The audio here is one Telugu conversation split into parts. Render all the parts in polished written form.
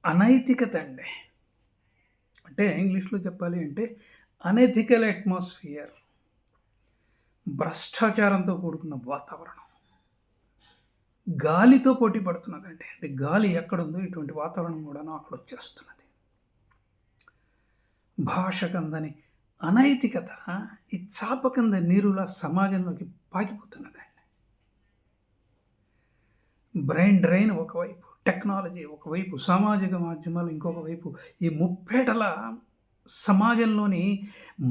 అనైతికత అండి. అంటే ఇంగ్లీష్‌లో చెప్పాలి అంటే అనెథికల్ అట్మాస్ఫియర్. భ్రష్టాచారంతో కూడుకున్న వాతావరణం. గాలితో పోటీ పడుతున్నదండి. అంటే గాలి ఎక్కడుందో ఇటువంటి వాతావరణం కూడాను అక్కడొచ్చేస్తున్నది. భాషకందని అనైతికత ఈ చాప కింద నీరులా సమాజంలోకి పాకిపోతున్నదండి. బ్రెయిన్ డ్రైన్ ఒకవైపు, టెక్నాలజీ ఒకవైపు, సామాజిక మాధ్యమాలు ఇంకొక వైపు, ఈ ముప్పేటల సమాజంలోని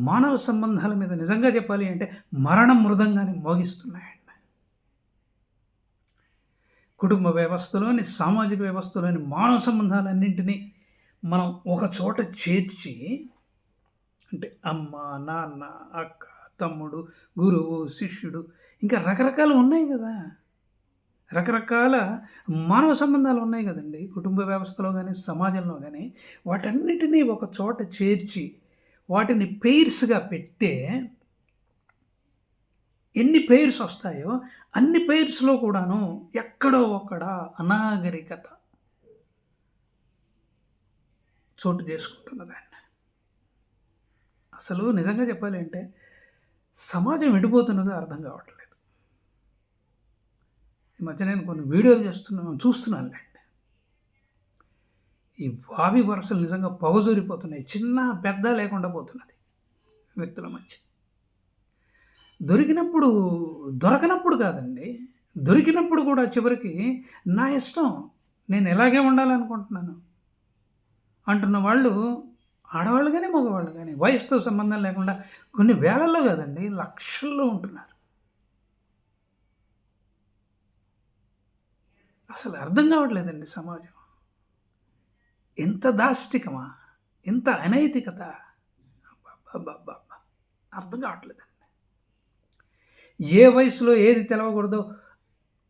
మానవ సంబంధాల మీద నిజంగా చెప్పాలి అంటే మరణ మృదంగాన్ని మోగిస్తున్నాయండి. కుటుంబ వ్యవస్థలోని, సామాజిక వ్యవస్థలోని మానవ సంబంధాలన్నింటినీ మనం ఒక చోట చేర్చి అంటే అమ్మ, నాన్న, అక్క, తమ్ముడు, గురువు, శిష్యుడు ఇంకా రకరకాలు ఉన్నాయి కదా! రకరకాల మానవ సంబంధాలు ఉన్నాయి కదండీ! కుటుంబ వ్యవస్థలో గానీ, సమాజంలో గానీ వాటన్నిటినీ ఒక చోట చేర్చి వాటిని పెయిర్స్‌గా పెడితే ఎన్ని పెయిర్స్ వస్తాయో అన్ని పెయిర్స్‌లో కూడాను ఎక్కడో ఒక్కడ అనాగరికత చోటు చేసుకుంటున్నదండి. అసలు నిజంగా చెప్పాలి అంటే సమాజం ఎడిపోతున్నదో అర్థం కావట్లేదు. ఈ మధ్య నేను కొన్ని వీడియోలు చూస్తున్నానులెండి. ఈ వావి వరుసలు నిజంగా పొగజూరిపోతున్నాయి. చిన్న, పెద్ద లేకుండా పోతున్నది వ్యక్తుల మధ్య. దొరకనప్పుడు కాదండి. దొరికినప్పుడు కూడా చివరికి నా ఇష్టం. నేను ఇలాగే ఉండాలనుకుంటున్నాను అంటున్న వాళ్ళు ఆడవాళ్ళు గానీ, మగవాళ్ళు గానీ వయసుతో సంబంధం లేకుండా కొన్ని వేలల్లో కాదండి, లక్షల్లో ఉంటున్నారు. అసలు అర్థం కావట్లేదండి సమాజం. ఎంత దాష్టికమా! ఎంత అనైతికత! అబ్బబ్బబ్బబ్బా! అర్థం కావట్లేదండి. ఏ వయసులో ఏది తెలవకూడదో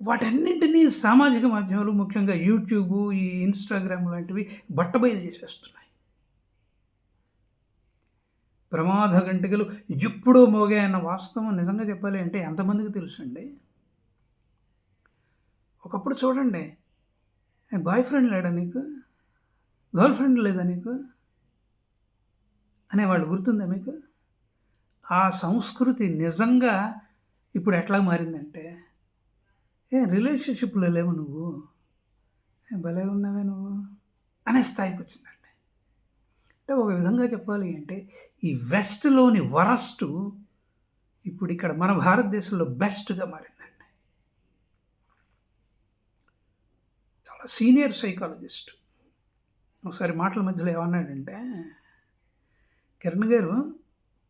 వాటన్నింటినీ సామాజిక మాధ్యమాలు ముఖ్యంగా యూట్యూబు, ఈ ఇన్‌స్టాగ్రామ్ లాంటివి బట్టబయలు చేసేస్తున్నాయి. ప్రమాద గంటికలు ఎప్పుడో మోగాయన్న వాస్తవం నిజంగా చెప్పాలి అంటే ఎంతమందికి తెలుసండి? ఒకప్పుడు చూడండి, బాయ్ ఫ్రెండ్ లేడా నీకు? గర్ల్ ఫ్రెండ్ లేదా నీకు? అనేవాళ్ళు గుర్తుందా మీకు? ఆ సంస్కృతి నిజంగా ఇప్పుడు ఎట్లా మారిందంటే, రిలేషన్‌షిప్‌లో లేవా నువ్వు? భలే ఉన్నావే నువ్వు అనే స్థాయికొచ్చిందండి. అంటే ఒక విధంగా చెప్పాలి అంటే ఈ వెస్ట్‌లోని వరస్టు ఇప్పుడు ఇక్కడ మన భారతదేశంలో బెస్ట్‌గా మారిందండి. చాలా సీనియర్ సైకాలజిస్ట్ ఒకసారి మాటల మధ్యలో ఏమన్నాడంటే, కిరణ్ గారు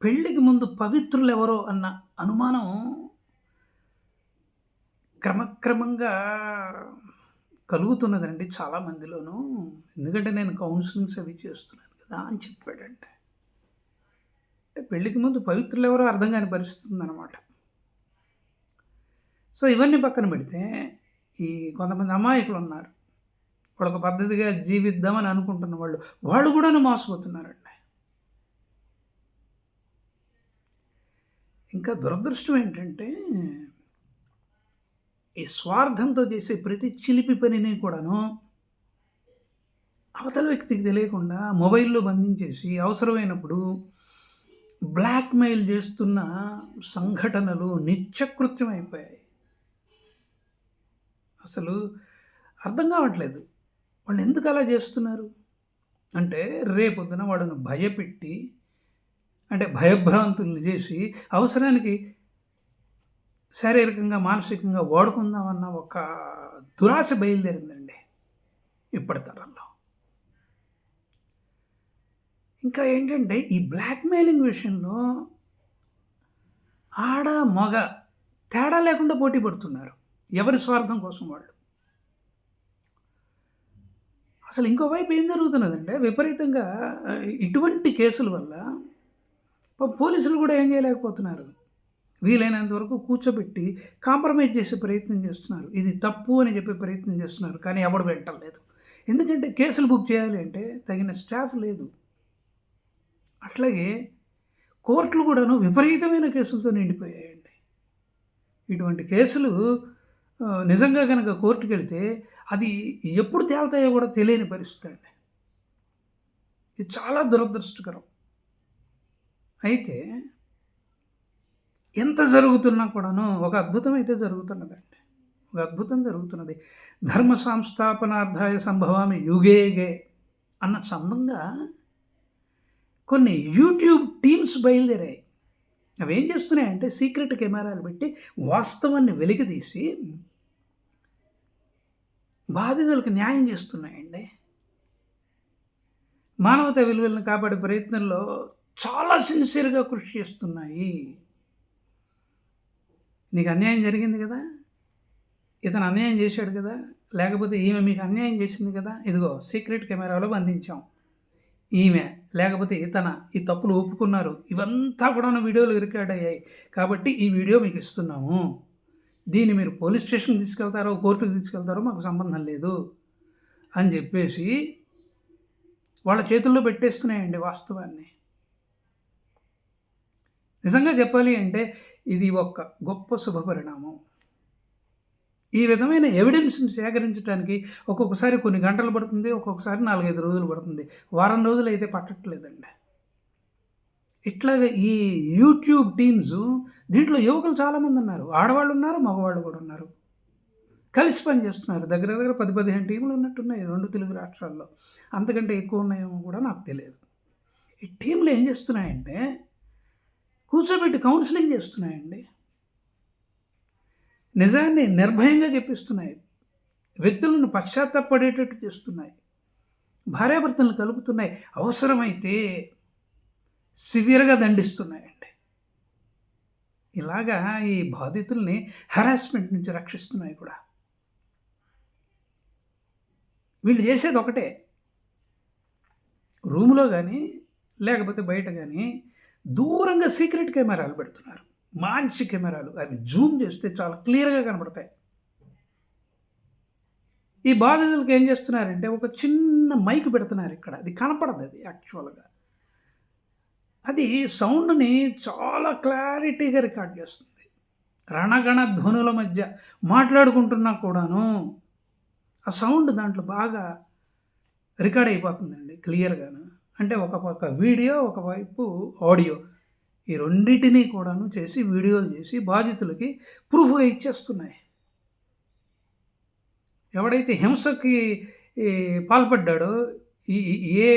పెళ్ళికి ముందు పవిత్రులెవరో అన్న అనుమానం క్రమక్రమంగా కలుగుతున్నదండి చాలా మందిలోనూ. ఎందుకంటే నేను కౌన్సిలింగ్స్ అవి చేస్తున్నాను కదా అని చెప్పాడంట. అంటే పెళ్ళికి ముందు పవిత్రులెవరో అర్థం కాని పరిస్థితి ఉందన్నమాట. సో ఇవన్నీ పక్కన పెడితే ఈ కొంతమంది అమాయకులున్నారు. వాళ్ళొక పద్ధతిగా జీవిద్దామని అనుకుంటున్న వాళ్ళు కూడాను మోసపోతున్నారండి. ఇంకా దురదృష్టం ఏంటంటే ఈ స్వార్థంతో చేసే ప్రతి చిలిపి పనిని కూడాను అవతల వ్యక్తికి తెలియకుండా మొబైల్‌లో బంధించేసి అవసరమైనప్పుడు బ్లాక్‌మెయిల్ చేస్తున్న సంఘటనలు నిత్యకృత్యం అయిపోయాయి. అసలు అర్థం కావట్లేదు. వాళ్ళు ఎందుకు అలా చేస్తున్నారు? అంటే రేపొద్దున వాళ్ళను భయపెట్టి అంటే భయభ్రాంతుల్ని చేసి అవసరానికి శారీరకంగా, మానసికంగా వాడుకుందామన్న ఒక దురాశ బయలుదేరిందండి ఇప్పటి తరంలో. ఇంకా ఏంటంటే ఈ బ్లాక్‌మెయిలింగ్ విషయంలో ఆడ, మగ తేడా లేకుండా పోటీ పడుతున్నారు. ఎవరి స్వార్థం కోసం వాళ్ళు. అసలు ఇంకో వైపు ఏం జరుగుతున్నదంటే విపరీతంగా ఇటువంటి కేసుల వల్ల పోలీసులు కూడా ఏం చేయలేకపోతున్నారు. వీలైనంత వరకు కూర్చోబెట్టి కాంప్రమైజ్ చేసే ప్రయత్నం చేస్తున్నారు. ఇది తప్పు అని చెప్పే ప్రయత్నం చేస్తున్నారు. కానీ ఎవడు వింటలేదు. ఎందుకంటే కేసులు బుక్ చేయాలి అంటే తగిన స్టాఫ్ లేదు. అట్లాగే కోర్టులు కూడాను విపరీతమైన కేసులతో నిండిపోయాయండి. ఇటువంటి కేసులు నిజంగా గనక కోర్టుకెళ్తే అది ఎప్పుడు తేలుతాయో కూడా తెలియని పరిస్థితి అండి. ఇది చాలా దురదృష్టకరం. అయితే ఎంత జరుగుతున్నా కూడాను ఒక అద్భుతం అయితే జరుగుతున్నదండి. ఒక అద్భుతం జరుగుతున్నది. ధర్మ సంస్థాపనార్థాయ సంభవామి యుగేగే అన్న చందంగా కొన్ని యూట్యూబ్ టీమ్స్ బయలుదేరాయి. అవి ఏం చేస్తున్నాయంటే సీక్రెట్ కెమెరాలు పెట్టి వాస్తవాన్ని వెలికితీసి బాధితులకు న్యాయం చేస్తున్నాయండి. మానవతా విలువలను కాపాడే ప్రయత్నంలో చాలా సిన్సియర్గా కృషి చేస్తున్నాయి. నీకు అన్యాయం జరిగింది కదా, ఇతను అన్యాయం చేశాడు కదా, లేకపోతే ఈమె మీకు అన్యాయం చేసింది కదా, ఇదిగో సీక్రెట్ కెమెరాలో బంధించాం. ఈమె లేకపోతే ఇతన ఈ తప్పులు ఒప్పుకున్నారు, ఇవంతా కూడా వీడియోలు రికార్డ్ అయ్యాయి కాబట్టి ఈ వీడియో మీకు ఇస్తున్నాము. దీన్ని మీరు పోలీస్ స్టేషన్కి తీసుకెళ్తారో కోర్టుకు తీసుకెళ్తారో మాకు సంబంధం లేదు అని చెప్పేసి వాళ్ళ చేతుల్లో పెట్టేస్తున్నాయండి వాస్తవాన్ని. నిజంగా చెప్పాలి అంటే ఇది ఒక గొప్ప శుభపరిణామం. ఈ విధమైన ఎవిడెన్స్ని సేకరించడానికి ఒక్కొక్కసారి కొన్ని గంటలు పడుతుంది, ఒక్కొక్కసారి 4-5 రోజులు పడుతుంది, వారం రోజులు అయితే పట్టట్లేదండి. ఇట్లాగే ఈ యూట్యూబ్ టీమ్స్ దీంట్లో యువకులు చాలామంది ఉన్నారు, ఆడవాళ్ళు ఉన్నారు, మగవాళ్ళు కూడా ఉన్నారు, కలిసి పనిచేస్తున్నారు. దగ్గర దగ్గర 10-15 టీములు ఉన్నట్టున్నాయి 2 తెలుగు రాష్ట్రాల్లో, అంతకంటే ఎక్కువ ఉన్నాయేమో కూడా నాకు తెలియదు. ఈ టీంలు ఏం చేస్తున్నాయంటే కూర్చోబెట్టి కౌన్సిలింగ్ చేస్తున్నాయండి. నిజాన్ని నిర్భయంగా చెప్పిస్తున్నాయి, వ్యక్తులను పశ్చాత్తాపడేటట్టు చేస్తున్నాయి, భార్యాభర్తలను కలుపుతున్నాయి, అవసరమైతే సివియర్గా దండిస్తున్నాయండి. ఇలాగా ఈ బాధితుల్ని హెరాస్మెంట్ నుంచి రక్షిస్తున్నాయి కూడా. వీళ్ళు చేసేది ఒకటే, రూములో కానీ లేకపోతే బయట కానీ దూరంగా సీక్రెట్ కెమెరాలు పెడుతున్నారు, మంచి కెమెరాలు, అవి జూమ్ చేస్తే చాలా క్లియర్గా కనబడతాయి. ఈ బాధితులకు ఏం చేస్తున్నారంటే ఒక చిన్న మైక్ పెడుతున్నారు ఇక్కడ, అది కనపడదు, అది యాక్చువల్గా అది సౌండ్ని చాలా క్లారిటీగా రికార్డ్ చేస్తుంది. రణగణ ధ్వనుల మధ్య మాట్లాడుకుంటున్నా కూడాను ఆ సౌండ్ దాంట్లో బాగా రికార్డ్ అయిపోతుందండి క్లియర్గాను. అంటే ఒక పక్క వీడియో, ఒకవైపు ఆడియో, ఈ రెండింటినీ కూడాను చేసి వీడియోలు చేసి బాధితులకి ప్రూఫ్గా ఇచ్చేస్తున్నాయి. ఎవడైతే హింసకి పాల్పడ్డాడో ఏ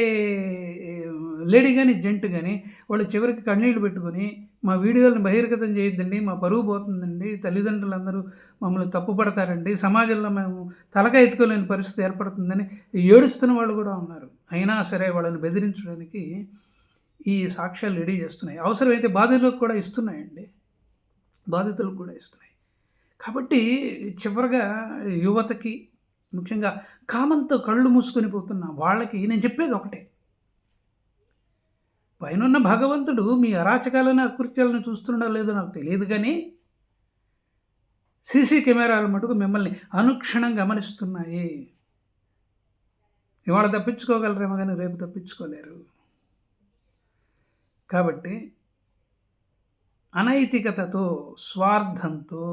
లేడీ కానీ జెంట్ కానీ వాళ్ళు చివరికి కన్నీళ్లు పెట్టుకొని మా వీడియోలను బహిర్గతం చేయొద్దండి, మా పరువు పోతుందండి, తల్లిదండ్రులందరూ మమ్మల్ని తప్పుపడతారండి, సమాజంలో మేము తలక ఎత్తుకోలేని పరిస్థితి ఏర్పడుతుందని ఏడుస్తున్న వాళ్ళు కూడా ఉన్నారు. అయినా సరే వాళ్ళని బెదిరించడానికి ఈ సాక్ష్యాలు రెడీ చేస్తున్నాయి. అవసరమైతే బాధితులకు కూడా ఇస్తున్నాయండి, బాధితులకు కూడా ఇస్తున్నాయి. కాబట్టి చివరిగా యువతకి, ముఖ్యంగా కామంతో కళ్ళు మూసుకొని పోతున్న వాళ్ళకి నేను చెప్పేది ఒకటే, పైనున్న భగవంతుడు మీ అరాచకాలను అకృత్యాలను చూస్తున్నాడో లేదో నాకు తెలియదు, కానీ సీసీ కెమెరాలు మటుకు మిమ్మల్ని అనుక్షణం గమనిస్తున్నాయి. ఇవాళ తప్పించుకోగలరేమో కానీ రేపు తప్పించుకోలేరు. కాబట్టి అనైతికతతో, స్వార్థంతో,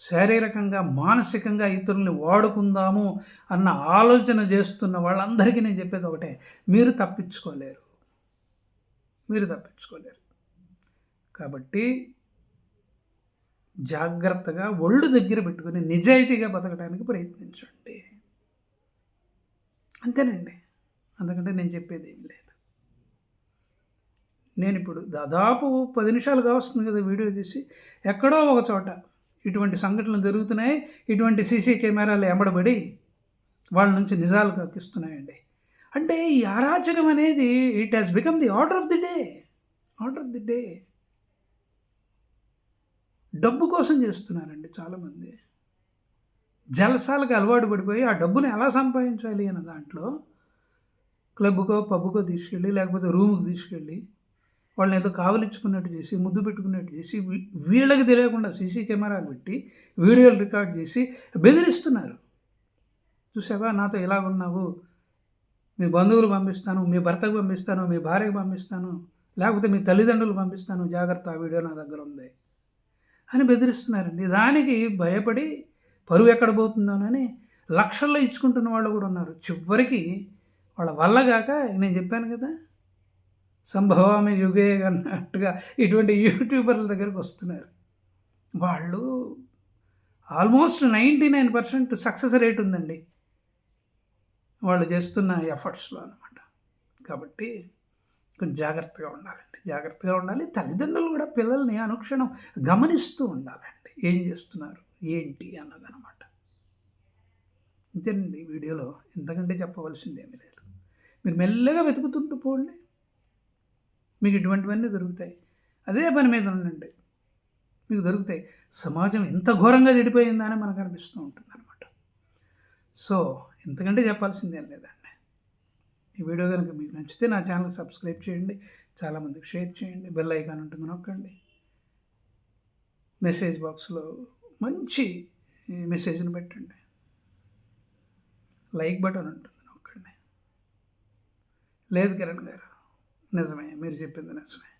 శారీరకంగా మానసికంగా ఇతరుల్ని వాడుకుందాము అన్న ఆలోచన చేస్తున్న వాళ్ళందరికీ నేను చెప్పేది ఒకటే, మీరు తప్పించుకోలేరు. కాబట్టి జాగ్రత్తగా ఒళ్ళు దగ్గర పెట్టుకొని నిజాయితీగా బతకడానికి ప్రయత్నించండి. అంతేనండి, అందుకంటే నేను చెప్పేది ఏం లేదు. నేను ఇప్పుడు దాదాపు 10 నిమిషాలుగా వస్తుంది కదా వీడియో చేసి, ఎక్కడో ఒక చోట ఇటువంటి సంఘటనలు జరుగుతున్నాయి, ఇటువంటి సీసీ కెమెరాలు ఎంబడబడి వాళ్ళ నుంచి నిజాలు కక్కిస్తున్నాయండి. అంటే ఈ అరాచకం అనేది it has become the order of the day. డబ్బు కోసం చేస్తున్నారండి చాలామంది. జలసాలకు అలవాటు పడిపోయి ఆ డబ్బుని ఎలా సంపాదించాలి అన్న దాంట్లో క్లబ్కో పబ్కో తీసుకెళ్ళి, లేకపోతే రూముకి తీసుకెళ్ళి వాళ్ళని ఏదో కావలించుకున్నట్టు చేసి, ముద్దు పెట్టుకున్నట్టు చేసి, వీళ్ళకి తెలియకుండా సీసీ కెమెరాలు పెట్టి వీడియోలు రికార్డ్ చేసి బెదిరిస్తున్నారు. చూసావా, నాతో ఇలా ఉన్నావు, మీ బంధువులు పంపిస్తాను, మీ భర్తకు పంపిస్తాను, మీ భార్యకు పంపిస్తాను, లేకపోతే మీ తల్లిదండ్రులు పంపిస్తాను, జాగ్రత్త, ఆ వీడియో నా దగ్గర ఉంది అని బెదిరిస్తున్నారండి. దానికి భయపడి పరువు ఎక్కడ పోతుందోనని లక్షల్లో ఇచ్చుకుంటున్న వాళ్ళు కూడా ఉన్నారు. చివరికి వాళ్ళ వల్ల కాక నేను చెప్పాను కదా, సంభవామి యుగే అన్నట్టుగా ఇటువంటి యూట్యూబర్ల దగ్గరికి వస్తున్నారు. వాళ్ళు ఆల్మోస్ట్ 99% సక్సెస్ రేట్ ఉందండి వాళ్ళు చేస్తున్న ఎఫర్ట్స్లో అనమాట. కాబట్టి కొంచెం జాగ్రత్తగా ఉండాలండి, జాగ్రత్తగా ఉండాలి. తల్లిదండ్రులు కూడా పిల్లల్ని అనుక్షణం గమనిస్తూ ఉండాలండి, ఏం చేస్తున్నారు ఏంటి అన్నదనమాట. అంతేనండి వీడియోలో, ఇంతకంటే చెప్పవలసింది ఏమీ లేదు. మీరు మెల్లగా వెతుకుతుంటూ పోండి, మీకు ఇటువంటివన్నీ దొరుకుతాయి. అదే పని మీద ఉండండి, మీకు దొరుకుతాయి. సమాజం ఎంత ఘోరంగా చెడిపోయిందా అని మనకు అనిపిస్తూ ఉంటుంది అనమాట. సో ఇంతకంటే చెప్పాల్సింది ఏం లేదండి. ఈ వీడియో కనుక మీకు నచ్చితే నా ఛానల్ సబ్స్క్రైబ్ చేయండి, చాలామందికి షేర్ చేయండి, బెల్ ఐకాన్ ఉంటుంది నొక్కండి, మెసేజ్ బాక్స్లో మంచి మెసేజ్ని పెట్టండి, లైక్ బటన్ ఉంటుంది నొక్కండి. లేదు కిరణ్ గారు, నిజమే, మీరు చెప్పింది నిజమే,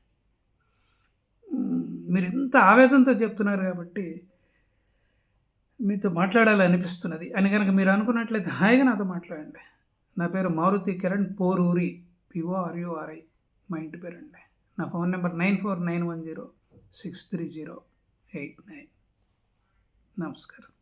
మీరు ఎంత ఆవేదనతో చెప్తున్నారు కాబట్టి మీతో మాట్లాడాలి అనిపిస్తున్నది అని కనుక మీరు అనుకున్నట్లయితే హాయిగా నాతో మాట్లాడండి. నా పేరు మారుతి కిరణ్, పోరూరి, PORURI మా ఇంటి పేరండి. నా ఫోన్ నెంబర్ 9491063089. నమస్కారం.